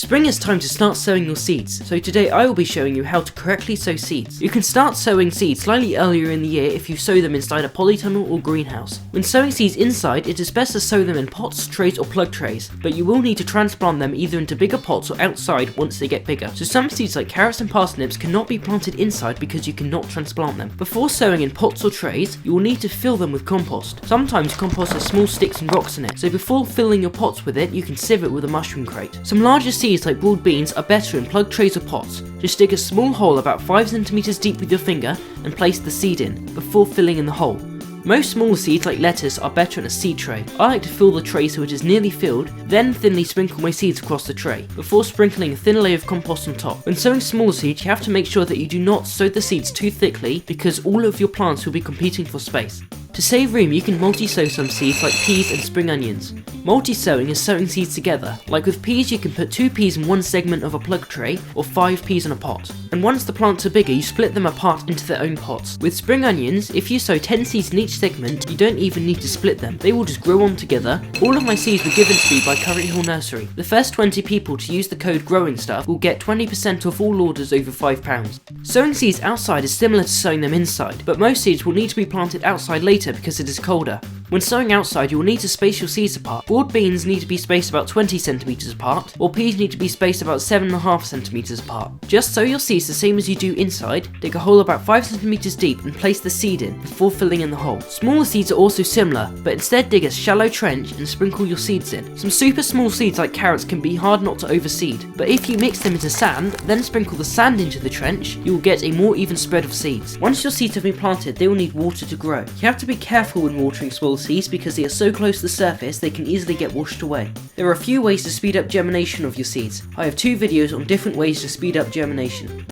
Spring is time to start sowing your seeds, so today I will be showing you how to correctly sow seeds. You can start sowing seeds slightly earlier in the year if you sow them inside a polytunnel or greenhouse. When sowing seeds inside, it is best to sow them in pots, trays or plug trays, but you will need to transplant them either into bigger pots or outside once they get bigger. So some seeds like carrots and parsnips cannot be planted inside because you cannot transplant them. Before sowing in pots or trays, you will need to fill them with compost. Sometimes compost has small sticks and rocks in it, so before filling your pots with it, you can sieve it with a mushroom crate. Some larger seeds like broad beans are better in plug trays or pots. Just dig a small hole about 5 cm deep with your finger and place the seed in, before filling in the hole. Most smaller seeds like lettuce are better in a seed tray. I like to fill the tray so it is nearly filled, then thinly sprinkle my seeds across the tray, before sprinkling a thin layer of compost on top. When sowing smaller seeds, you have to make sure that you do not sow the seeds too thickly because all of your plants will be competing for space. To save room, you can multi-sow some seeds like peas and spring onions. Multi-sowing is sowing seeds together. Like with peas, you can put 2 peas in one segment of a plug tray, or 5 peas in a pot. And once the plants are bigger, you split them apart into their own pots. With spring onions, if you sow 10 seeds in each segment, you don't even need to split them. They will just grow on together. All of my seeds were given to me by Current Hill Nursery. The first 20 people to use the code GROWINGSTUFF will get 20% off all orders over £5. Sowing seeds outside is similar to sowing them inside, but most seeds will need to be planted outside later because it is colder. When sowing outside, you will need to space your seeds apart. Broad beans need to be spaced about 20 cm apart, while peas need to be spaced about 7.5 cm apart. Just sow your seeds the same as you do inside, dig a hole about 5 cm deep and place the seed in, before filling in the hole. Smaller seeds are also similar, but instead dig a shallow trench and sprinkle your seeds in. Some super small seeds like carrots can be hard not to overseed, but if you mix them into sand, then sprinkle the sand into the trench, you will get a more even spread of seeds. Once your seeds have been planted, they will need water to grow. You have to be careful when watering small seeds because they are so close to the surface they can easily get washed away. There are a few ways to speed up germination of your seeds. I have 2 videos on different ways to speed up germination.